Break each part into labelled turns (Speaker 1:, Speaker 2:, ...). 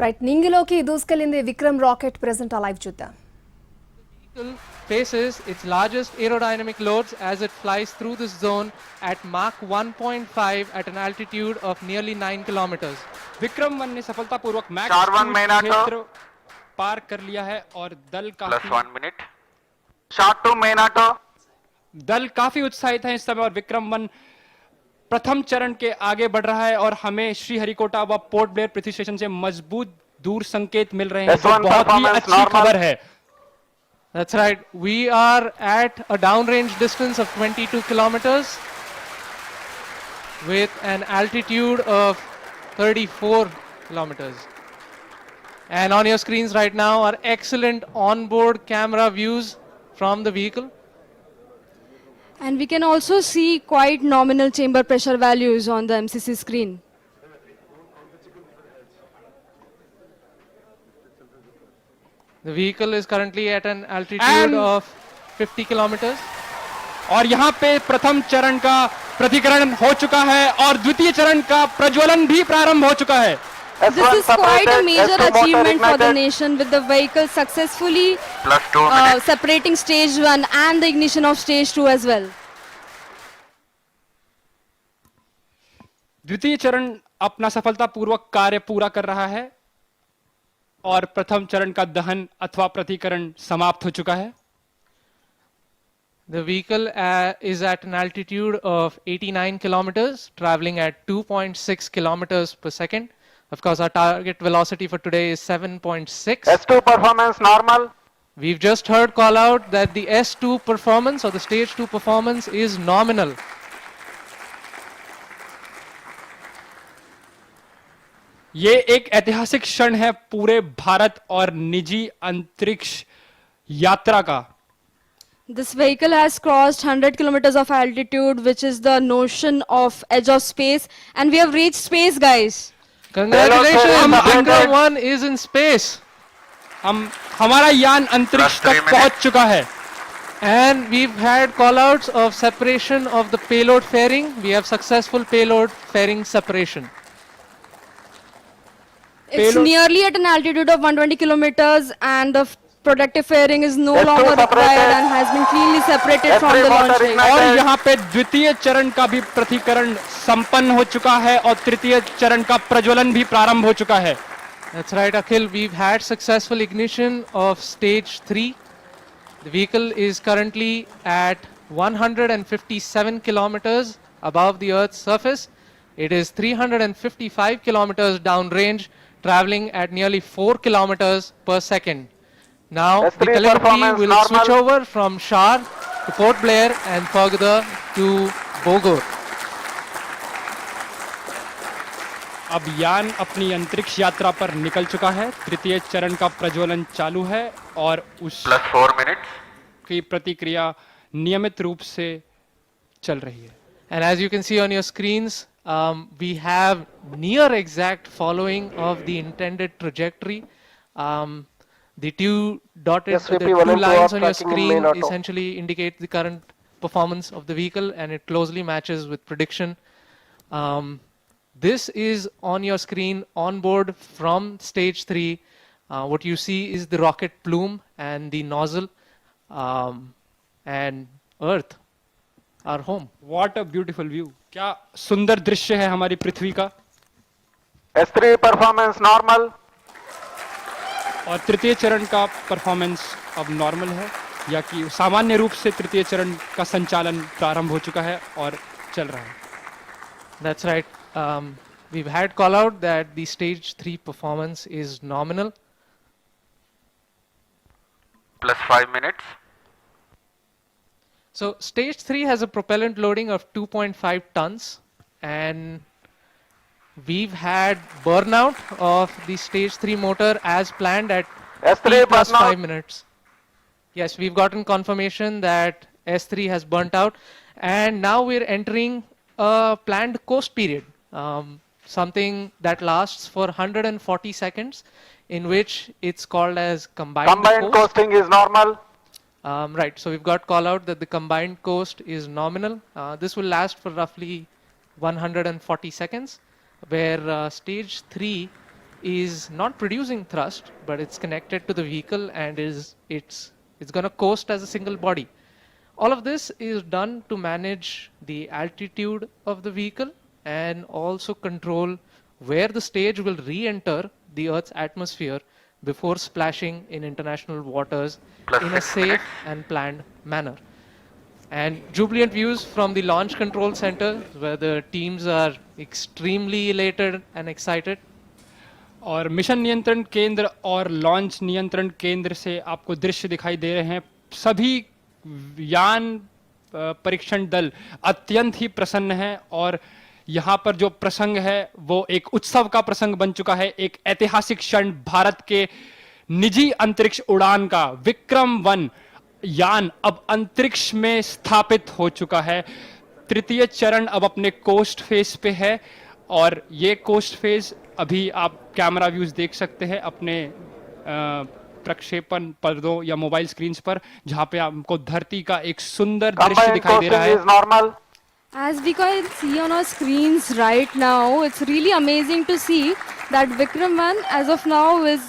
Speaker 1: Right నింగిలోకి దూసుకెళ్లింది Vikram rocket present ఆ live చూద్దాం.
Speaker 2: Vehicle faces its largest aerodynamic loads as it flies through this zone at Mach 1.5 at an altitude of nearly 9 kilometers.
Speaker 3: विक्रम-1 ने सफलतापूर्वक Mac क्षेत्र पार कर लिया है और दल काफी उत्साहित है इस समय और विक्रम-1 प्रथम चरण के आगे बढ़ रहा है और हमें श्रीहरिकोटा व पोर्ट ब्लेयर पृथ्वी स्टेशन से मजबूत दूर संकेत मिल रहे हैं, जो बहुत ही अच्छी खबर है.
Speaker 2: That's right. We are at a downrange distance of 22 kilometers with an altitude of 34 kilometers. And on your screens right now are excellent onboard camera views from the vehicle.
Speaker 4: And we can also see quite nominal chamber pressure values on the MCC screen.
Speaker 2: The vehicle is currently at an altitude of 50 kilometers.
Speaker 3: और यहाँ पे प्रथम चरण का प्रतिकरण हो चुका है और द्वितीय चरण का प्रज्वलन भी प्रारंभ हो चुका है.
Speaker 4: This is quite a major achievement for the nation, with the vehicle successfully separating stage 1 and the ignition of stage 2 as well.
Speaker 3: द्वितीय चरण अपना सफलतापूर्वक कार्य पूरा कर रहा है और प्रथम चरण का दहन अथवा प्रतिकरण समाप्त हो चुका है.
Speaker 2: The vehicle is at an altitude of 89 kilometers, traveling at 2.6 kilometers per second. Of course, our target velocity for today is 7.6.
Speaker 5: S2 performance normal.
Speaker 2: We've just heard call out that the S2 performance or the stage 2 performance is nominal.
Speaker 3: ये एक ऐतिहासिक क्षण है पूरे भारत और निजी अंतरिक्ष यात्रा का.
Speaker 4: This vehicle has crossed 100 kilometers of altitude, which is the notion of edge of space, and we have reached space, guys.
Speaker 2: Congratulations, Vikram-1 is in space.
Speaker 3: हमारा यान अंतरिक्ष तक पहुंच चुका है.
Speaker 2: And we've had callouts of separation of the payload fairing. We have successful payload fairing separation.
Speaker 4: It's nearly at an altitude of 120 kilometers, and the protective fairing is no longer required and has been cleanly separated from the launch rig.
Speaker 3: और यहाँ पे द्वितीय चरण का भी प्रतिकरण संपन्न हो चुका है और तृतीय चरण का प्रज्वलन भी प्रारंभ हो चुका है.
Speaker 2: That's right, Akhil. We've had successful ignition of stage 3. The vehicle is currently at 157 kilometers above the Earth's surface. It is 355 kilometers downrange, traveling at nearly 4 kilometers per second. Now, the telemetry will switch over from Shar to Port Blair and further to Bogor.
Speaker 3: अब यान अपनी अंतरिक्ष यात्रा पर निकल चुका है. तृतीय चरण का प्रज्वलन चालू है और उस की प्रतिक्रिया नियमित रूप से चल रही है.
Speaker 2: And as you can see on your screens, we have near exact following of the intended trajectory. The two lines on your screen essentially indicate the current performance of the vehicle, and it closely matches with prediction. This is on your screen on board from stage 3. What you see is the rocket plume and the nozzle, and Earth, our home.
Speaker 3: What a beautiful view. क्या सुंदर दृश्य है हमारी पृथ्वी का.
Speaker 5: S3 performance normal.
Speaker 3: और तृतीय चरण का परफॉर्मेंस अब नॉर्मल है, या कि सामान्य रूप से तृतीय चरण का संचालन प्रारंभ हो चुका है और चल रहा है.
Speaker 2: That's right. We've had call out that the stage 3 performance is nominal.
Speaker 5: +5 minutes.
Speaker 2: So stage 3 has a propellant loading of 2.5 tons, and we've had burnout of the stage 3 motor as planned at
Speaker 5: S3
Speaker 2: plus
Speaker 5: burnout.
Speaker 2: 5 minutes. Yes, we've gotten confirmation that S3 has burnt out, and now we're entering a planned coast period, something that lasts for 140 seconds, in which it's called as combined
Speaker 5: coasting is normal.
Speaker 2: Right, so we've got call out that the combined coast is nominal. This will last for roughly 140 seconds, where stage 3 is not producing thrust, but it's connected to the vehicle and it's going to coast as a single body. All of this is done to manage the altitude of the vehicle and also control where the stage will re-enter the Earth's atmosphere before splashing in international waters in a safe and planned manner. And jubilant views from the Launch Control Center, where the teams are extremely elated and excited.
Speaker 3: और mission नियंत्रण केंद्र और launch नियंत्रण केंद्र से आपको दृश्य दिखाई दे रहे हैं। सभी यान परीक्षण दल अत्यंत ही प्रसन्न हैं और यहाँ पर जो प्रसंग है वो एक उत्सव का प्रसंग बन चुका है। एक ऐतिहासिक क्षण, भारत के निजी अंतरिक्ष उड़ान का विक्रम-1 यान अब अंतरिक्ष में स्थापित हो चुका है। तृतीय चरण अब अपने कोस्ट फेज पे है और ये कोस्ट फेज अभी आप कैमरा व्यूज देख सकते हैं अपने प्रक्षेपण पर्दों या मोबाइल स्क्रीन्स पर, जहां पे आपको धरती का एक सुंदर दृश्य दिखाई दे रहा है।
Speaker 4: As we can see on our screens right now, it's really amazing to see that Vikram-1 as of now is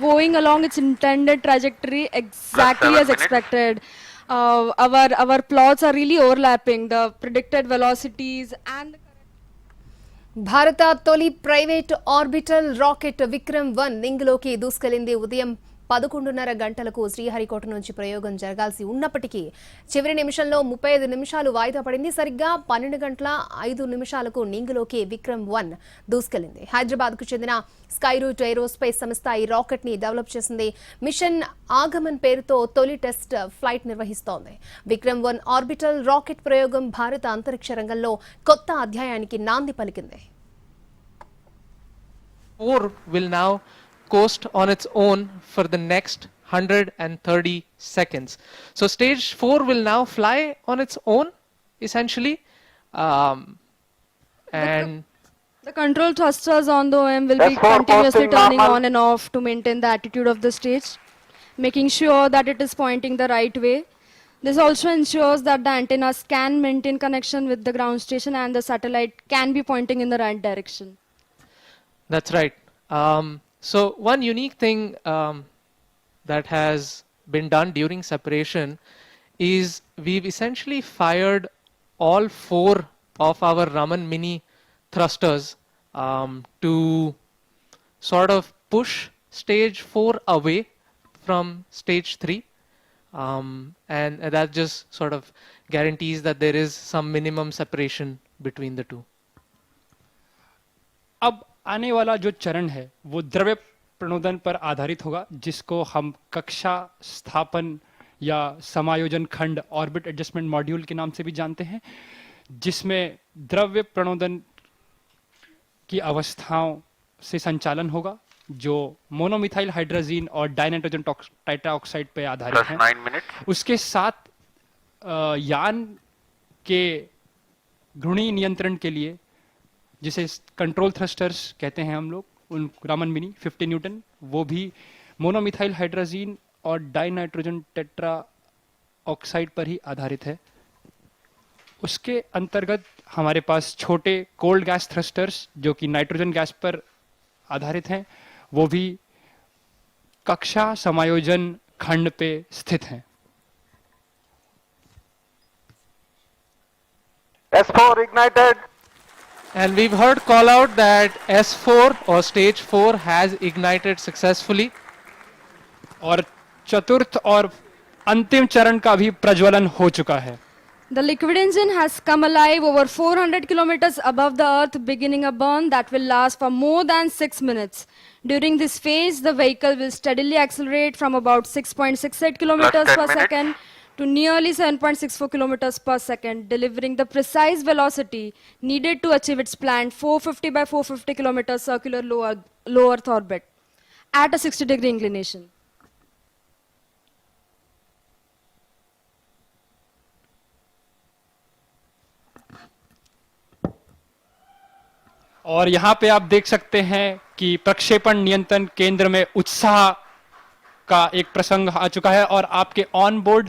Speaker 4: going along its intended trajectory exactly as expected. Our plots are really overlapping, the predicted velocities and
Speaker 1: భారత తొలి private orbital rocket విక్రమ్-1 నింగిలోకి దూసుకెళ్లింది. ఉదయం 11:30 గంటలకు శ్రీహరికోట నుంచి ప్రయోగం జరగాల్సి ఉన్నప్పటికీ చివరి నిమిషంలో 35 నిమిషాలు వాయిదా పడింది. సరిగ్గా 12:05 నింగిలోకి విక్రమ్-1 దూసుకెళ్లింది. హైదరాబాద్కు చెందిన స్కైరూట్ ఏరోస్పేస్ సంస్థ ఈ రాకెట్ ని డెవలప్ చేసింది. మిషన్ ఆగమన్ పేరుతో తొలి టెస్ట్ ఫ్లైట్ నిర్వహిస్తోంది. విక్రమ్-1 ఆర్బిటల్ రాకెట్ ప్రయోగం భారత అంతరిక్ష రంగంలో కొత్త అధ్యాయానికి నాంది పలికింది.
Speaker 2: 4 will now coast on its own for the next 130 seconds. So stage 4 will now fly on its own, essentially. And
Speaker 4: the control thrusters on the OM will be continuously turning on and off to maintain the attitude of the stage, making sure that it is pointing the right way. This also ensures that the antennas can maintain connection with the ground station and the satellite can be pointing in the right direction.
Speaker 2: that's right. So one unique thing that has been done during separation is we've essentially fired all 4 of our Raman mini thrusters to sort of push stage 4 away from stage 3. And that just sort of guarantees that there is some minimum separation between the two.
Speaker 3: अब आने वाला जो चरण है वो द्रव्य प्रणोदन पर आधारित होगा, जिसको हम कक्षा स्थापन या समायोजन खंड ऑर्बिट एडजस्टमेंट मॉड्यूल के नाम से भी जानते हैं, जिसमें द्रव्य प्रणोदन की अवस्थाओं से संचालन होगा जो मोनोमिथाइल हाइड्रोजीन और डाइनाइट्रोजन टाइट्राऑक्साइड पर आधारित है। उसके साथ यान के घूर्णी नियंत्रण के लिए, जिसे कंट्रोल थ्रस्टर्स कहते हैं हम लोग, उन रामन मिनी 50 न्यूटन, वो भी मोनोमिथाइल हाइड्रोजीन और डाइनाइट्रोजन टेट्रा ऑक्साइड पर ही आधारित है। उसके अंतर्गत हमारे पास छोटे कोल्ड गैस थ्रस्टर्स जो कि नाइट्रोजन गैस पर आधारित हैं, वो भी कक्षा समायोजन खंड पे स्थित हैं।
Speaker 5: S4 ignited.
Speaker 2: And we've heard call out that S4 or stage 4 has ignited successfully.
Speaker 3: और चतुर्थ और अंतिम चरण का भी प्रज्वलन हो चुका है।
Speaker 4: The liquid engine has come alive over 400 kilometers above the earth, beginning a burn that will last for more than 6 minutes. During this phase, the vehicle will steadily accelerate from about 6.68 kilometers per second to nearly 7.64 kilometers per second, delivering the precise velocity needed to achieve its planned 450 by 450 kilometers circular low Earth orbit at a 60-degree inclination.
Speaker 3: और यहाँ पे आप देख सकते हैं कि प्रक्षेपण नियंत्रण केंद्र में उत्साह का एक प्रसंग आ चुका है और आपके ऑन बोर्ड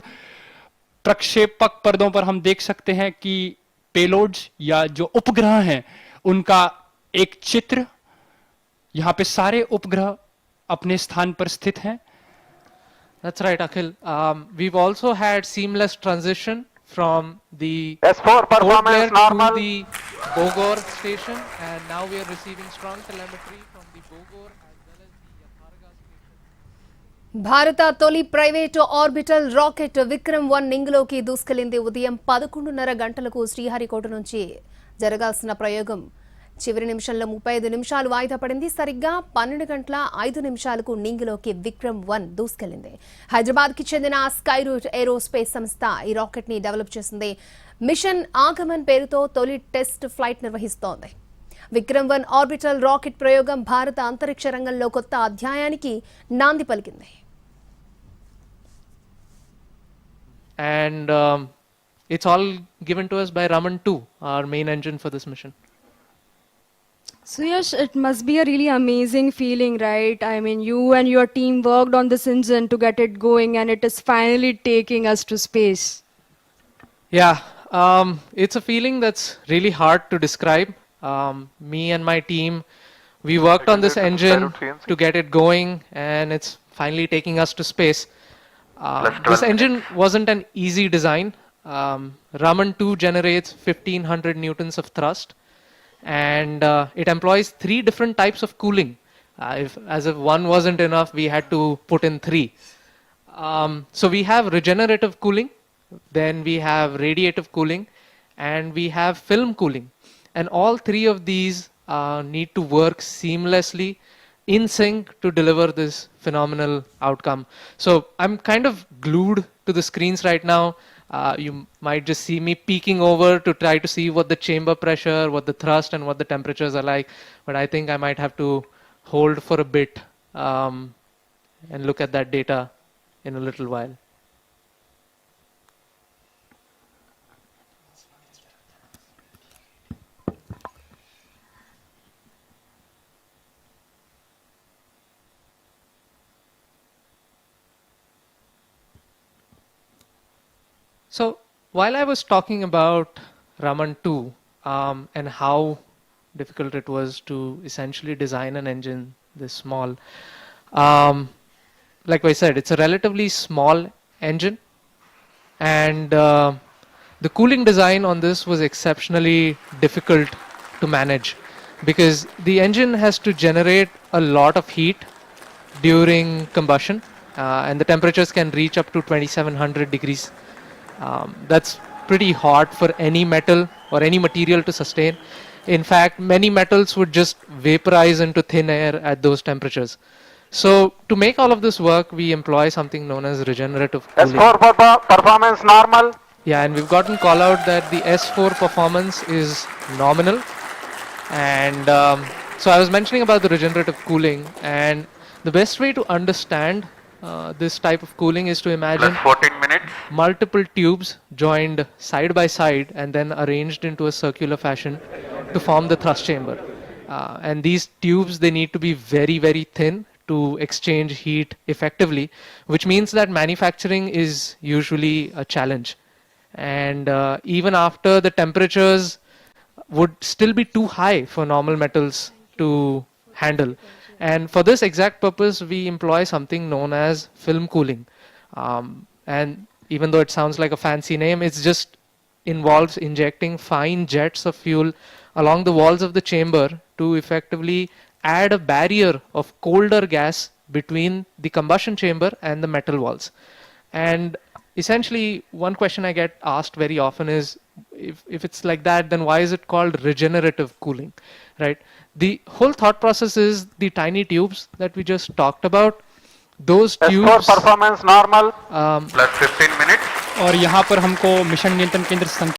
Speaker 3: प्रक्षेपक पर्दों पर हम देख सकते हैं कि पेलोड्स या जो उपग्रह हैं उनका एक चित्र यहाँ पे सारे उपग्रह अपने स्थान पर स्थित हैं।
Speaker 2: That's right, Akhil. We've also had seamless transition from the
Speaker 5: S4
Speaker 2: port
Speaker 5: performance
Speaker 2: Blair
Speaker 5: normal.
Speaker 2: to the Bogor station, and now we are receiving strong telemetry from the Bogor as well as the Yatharga station.
Speaker 1: భారత తొలి private orbital rocket విక్రమ్-1 నింగిలోకి దూసుకెళ్లింది. ఉదయం 11:30 గంటలకు శ్రీహరికోట నుంచి జరగాల్సిన ప్రయోగం చివరి నిమిషంలో 35 నిమిషాలు వాయిదా పడింది. సరిగ్గా 12:05 నింగిలోకి విక్రమ్-1 దూసుకెళ్లింది. హైదరాబాద్ కి చెందిన స్కై రూట్ ఏరోస్పేస్ సంస్థ ఈ రాకెట్ ని డెవలప్ చేసింది. మిషన్ ఆగమన్ పేరుతో తొలి టెస్ట్ ఫ్లైట్ నిర్వహిస్తోంది. విక్రమ్-1 ఆర్బిటల్ రాకెట్ ప్రయోగం భారత అంతరిక్ష రంగంలో కొత్త అధ్యాయానికి నాంది పలికింది.
Speaker 2: And it's all given to us by Raman-2, our main engine for this mission.
Speaker 4: So Yash, it must be a really amazing feeling, right? I mean, you and your team worked on this engine to get it going, and it is finally taking us to space.
Speaker 2: Yeah, it's a feeling that's really hard to describe. Me and my team, we worked on this engine to get it going, and it's finally taking us to space. This engine wasn't an easy design. Raman-2 generates 1500 newtons of thrust, and it employs 3 different types of cooling. As if one wasn't enough, we had to put in 3. So we have regenerative cooling, then we have radiative cooling, and we have film cooling. And all 3 of these need to work seamlessly in sync to deliver this phenomenal outcome. So I'm kind of glued to the screens right now. You might just see me peeking over to try to see what the chamber pressure, what the thrust, and what the temperatures are like. But I think I might have to hold for a bit and look at that data in a little while. So while I was talking about Raman-2 and how difficult it was to essentially design an engine this small, like I said, it's a relatively small engine, and the cooling design on this was exceptionally difficult to manage because the engine has to generate a lot of heat during combustion, and the temperatures can reach up to 2700 degrees. That's pretty hot for any metal or any material to sustain. In fact, many metals would just vaporize into thin air at those temperatures. So to make all of this work, we employ something known as regenerative cooling.
Speaker 5: S4 performance normal.
Speaker 2: Yeah, and we've gotten call out that the S4 performance is nominal. And so I was mentioning about the regenerative cooling, and the best way to understand this type of cooling is to imagine
Speaker 5: 14 minutes.
Speaker 2: multiple tubes joined side by side and then arranged into a circular fashion to form the thrust chamber. And these tubes, they need to be very, very thin to exchange heat effectively, which means that manufacturing is usually a challenge. And even after the temperatures would still be too high for normal metals to handle. And for this exact purpose, we employ something known as film cooling. And even though it sounds like a fancy name, it's just involves injecting fine jets of fuel along the walls of the chamber to effectively add a barrier of colder gas between the combustion chamber and the metal walls. And essentially, one question I get asked very often is, if it's like that, then why is it called regenerative cooling, right? The whole thought process is the tiny tubes that we just talked about. Those
Speaker 5: S4
Speaker 2: tubes
Speaker 5: performance normal.
Speaker 2: um,
Speaker 5: Plus 15 minutes.
Speaker 3: और यहाँ पर हमको mission नियंत्रण केंद्र